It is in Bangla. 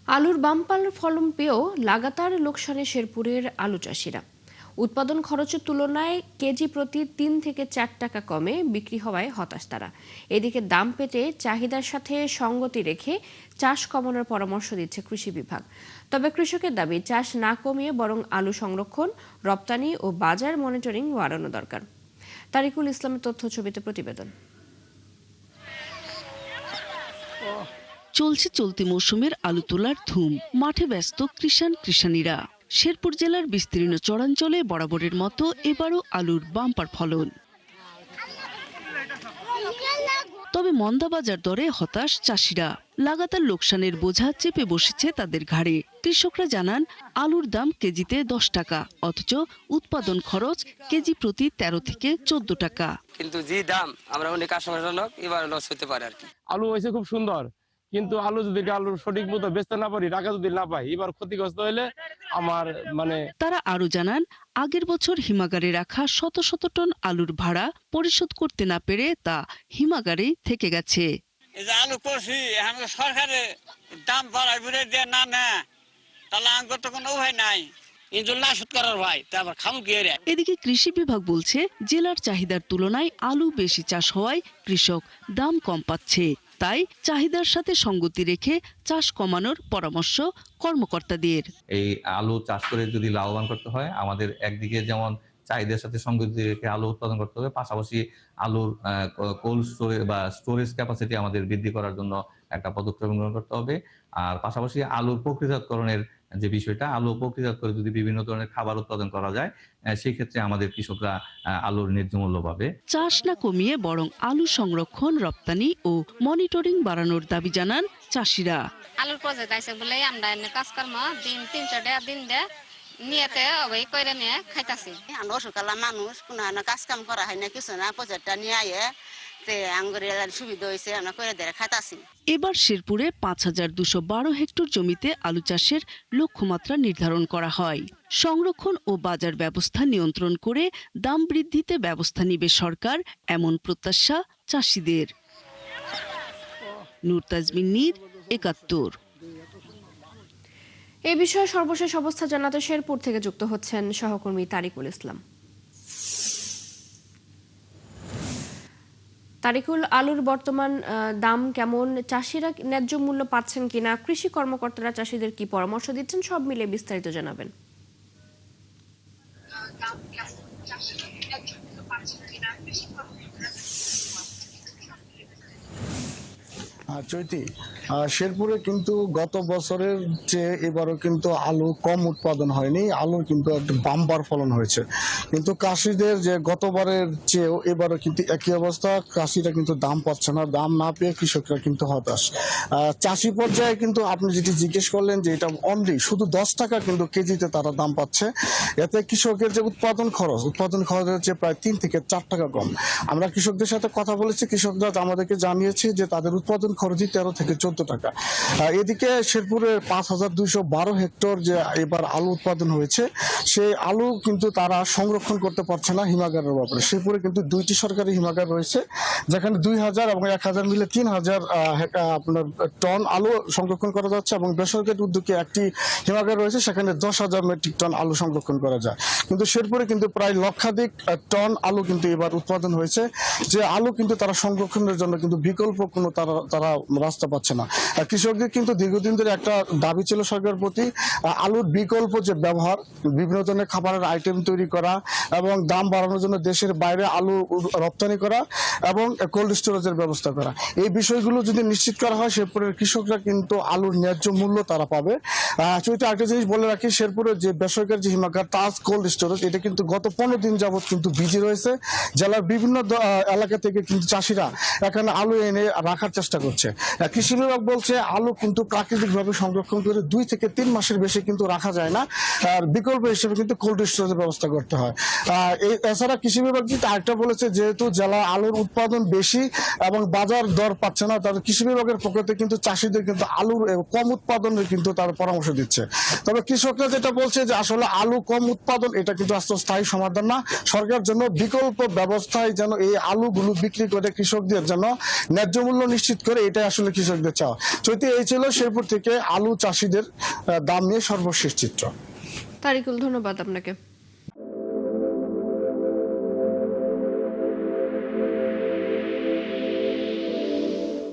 আলুর বাম্পার ফলন পেয়েও লাগাতার লোকসানে শেরপুরের আলু চাষিরা। উৎপাদন খরচের তুলনায় কেজি প্রতি ৩ থেকে ৪ টাকা কমে বিক্রি হওয়ায় হতাশ তারা। এদিকে দাম পেতে চাহিদার সাথে সঙ্গতি রেখে চাষ কমানোর পরামর্শ দিচ্ছে কৃষি বিভাগ। তবে কৃষকের দাবি চাষ না কমিয়ে বরং আলু সংরক্ষণ, রপ্তানি ও বাজার মনিটরিং বাড়ানো দরকার। তারিকুল ইসলামের তথ্য ছবিতে প্রতিবেদন। চলছে চলতি মৌসুমের আলু তোলার ধুম, মাঠে ব্যস্ত কৃষাণীরা। শেরপুর জেলার বিস্তীর্ণ চরাঞ্চলে বরাবরের মতো এবারও আলুর বাম্পার ফলন। তবে মন্দা বাজার দরে হতাশ চাষিরা। লাগাতার লোকসানের বোঝা চেপে বসেছে তাদের ঘাড়ে। কৃষকরা জানান আলুর দাম কেজিতে 10 টাকা, অথচ উৎপাদন খরচ কেজি প্রতি 13 থেকে 14 টাকা। কিন্তু যে দাম আমরা অনেক আশঙ্কাজনক, এবার লস হতে পারে আর কি। আলু হয়েছে খুব সুন্দর, কিন্তু আলু যদি আলুর সঠিক মতো বেচতে না পারি, টাকা যদি না পাই, এবার ক্ষতিগ্রস্ত হলে আমার তারা আরো জানান আগের বছর হিমাগারে রাখা শত শত টন আলুর ভাড়া পরিশোধ করতে না পেরে তা হিমাগারেই থেকে গেছে। আলু করছি সরকারের দাম বাড়াই বুড়ে দিয়ে না তাহলে আঙ্গুর তো কোনো উপায় নাই। এদিকে কৃষি বিভাগ বলছে জেলার চাহিদার তুলনায় আলু বেশি চাষ হওয়ায় কৃষক দাম কম পাচ্ছে। তাই চাহিদার সাথে সঙ্গতি রেখে চাষ কমানোর পরামর্শ কর্মকর্তাদের। এই আলু চাষ করে যদি লাভবান করতে হয়, আমাদের একদিকে যেমন চাহিদার সাথে সঙ্গতি রেখে আলু উৎপাদন করতে হবে, পাশাপাশি আলুর কোল্ড স্টোরেজ বা স্টোরেজ ক্যাপাসিটি আমাদের বৃদ্ধি করার জন্য একটা পদক্ষেপ গ্রহণ করতে হবে। আর পাশাপাশি আলুর প্রক্রিয়াজাতকরণের যে বিষয়টা, আলু প্রক্রিয়াজাত করে যদি বিভিন্ন ধরনের খাবার উৎপাদন করা যায়, সেই ক্ষেত্রে আমাদের কৃষকরা আলুর ন্যায্য মূল্য পাবে। চাষ না কমিয়ে বরং আলু সংরক্ষণ, রপ্তানি ও মনিটরিং বাড়ানোর দাবি জানান চাষিরা। আলুর প্রজেক্ট আছে বলে আমরা কাজকর্ম দিন 300 টাকা দিন দেয় নিয়েতে ওই করে নিয়ে খাইতাছি। আমরা অসুখালা মানুষ, কোনো কাজ কাম করা হয় না, কিছু না, প্রজেক্টটা নিয়ে আয়ে সুবিধা হয়েছে, আমরা করে দিয়ে খাইতাছি। এবার শেরপুরে 5212 হেক্টর জমিতে আলু চাষের লক্ষ্যমাত্রা নির্ধারণ করা হয়। সংরক্ষণ ও বাজার ব্যবস্থা নিয়ন্ত্রণ করে দাম বৃদ্ধিতে ব্যবস্থা নিবে সরকার, এমন প্রত্যাশা চাষিদের। নূর তাজমিন নীর, ৭১। এ বিষয়ে সর্বশেষ অবস্থা জানাতে শেরপুর থেকে যুক্ত হচ্ছেন সহকর্মী তারিকুল ইসলাম। তারিকুল, আলুর বর্তমান দাম কেমন, চাষিরা ন্যায্য মূল্য পাচ্ছেন কিনা, কৃষি কর্মকর্তারা চাষিদের কি পরামর্শ দিচ্ছেন, সব মিলে বিস্তারিত জানাবেন। চৈতি, শেরপুরে কিন্তু গত বছরের চেয়ে এবারও কিন্তু আলু কম উৎপাদন হয়নি, আলুর কিন্তু একটা বাম্পার ফলন হয়েছে। কিন্তু চাষিদের যে গতবারের চেয়েও এবারও কিন্তু একই অবস্থা, চাষিরা কিন্তু দাম পাচ্ছে না, দাম না পেয়ে কৃষকরা কিন্তু হতাশ। চাষি পর্যায়ে কিন্তু আপনি যেটি জিজ্ঞেস করলেন যে এটা অনলি শুধু 10 টাকা কিন্তু কেজিতে তারা দাম পাচ্ছে। এতে কৃষকের যে উৎপাদন খরচের চেয়ে প্রায় 3 থেকে 4 টাকা কম। আমরা কৃষকদের সাথে কথা বলেছি, কৃষকরা আমাদেরকে জানিয়েছে যে তাদের উৎপাদন খরচই 13 থেকে 14 টাকা। এদিকে শেরপুরের 5212 হেক্টর যে এবার আলু উৎপাদন হয়েছে, সেই আলু কিন্তু তারা সংরক্ষণ করতে পারছে না হিমাগারের ব্যাপারে। শেরপুরে কিন্তু 2টি সরকারি হিমাগার রয়েছে, যেখানে 2000 এবং 1000 মিলে 3000 আপনার টন আলু সংরক্ষণ করা যাচ্ছে, এবং বেসরকারি উদ্যোগে একটি হিমাগার রয়েছে, সেখানে 10,000 মেট্রিক টন আলু সংরক্ষণ করা যায়। কিন্তু শেরপুরে কিন্তু প্রায় লক্ষাধিক টন আলু কিন্তু এবার উৎপাদন হয়েছে, যে আলু কিন্তু তারা সংরক্ষণের জন্য কিন্তু বিকল্প কোনো তারা রাস্তা পাচ্ছে না। কৃষকদের কিন্তু দীর্ঘদিন ধরে একটা দাবি ছিল সরকারের প্রতি, আলুর বিকল্প যে ব্যবহার, বিভিন্ন ধরনের খাবারের আইটেম তৈরি করা এবং দাম বাড়ানোর জন্য দেশের বাইরে আলু রপ্তানি করা এবং কোল্ড স্টোরেজের ব্যবস্থা করা। এই বিষয়গুলো যদি নিশ্চিত করা হয়, শেরপুরের কৃষকরা কিন্তু আলুর ন্যায্য মূল্য তারা পাবে। চৈতি, একটা জিনিস বলে রাখি, শেরপুরের যে বেসরকারি যে হিমাগার তাজ কোল্ড স্টোরেজ, এটা কিন্তু গত 15 দিন যাবৎ কিন্তু বিজি রয়েছে। জেলার বিভিন্ন এলাকা থেকে কিন্তু চাষিরা এখানে আলু এনে রাখার চেষ্টা করছে। কৃষি বিভাগ বলছে আলু কিন্তু প্রাকৃতিকভাবে সংরক্ষণ করে 2 থেকে 3 মাসের বেশি কিন্তু রাখা যায় না, আর বিকল্প হিসেবে কিন্তু কোল্ড স্টোরেজের ব্যবস্থা করতে হয়। এছাড়া কৃষি বিভাগ কিন্তু আরেকটা বলেছে, যেহেতু জেলা আলুর উৎপাদন বেশি এবং বাজার দর পাচ্ছে না, তাদের কৃষি বিভাগের পক্ষ থেকে কিন্তু চাষিদের কিন্তু আলুর কম উৎপাদনের কিন্তু তার পরামর্শ পরামর্শ দিচ্ছে। তবে কৃষকরা যেটা বলছে যে আসলে আলু কম উৎপাদন, এটা কিন্তু আসলে স্থায়ী সমাধান না। সরকার যেন বিকল্প ব্যবস্থায় যেন এই আলুগুলো বিক্রি করে কৃষকদের জন্য ন্যায্য মূল্য নিশ্চিত করে, এটাই আসলে কৃষকদের চাওয়া। চৈতি, এই ছিল শেরপুর থেকে আলু চাষিদের দাম নিয়ে সর্বশেষ চিত্র। তারিকুল, ধন্যবাদ আপনাকে।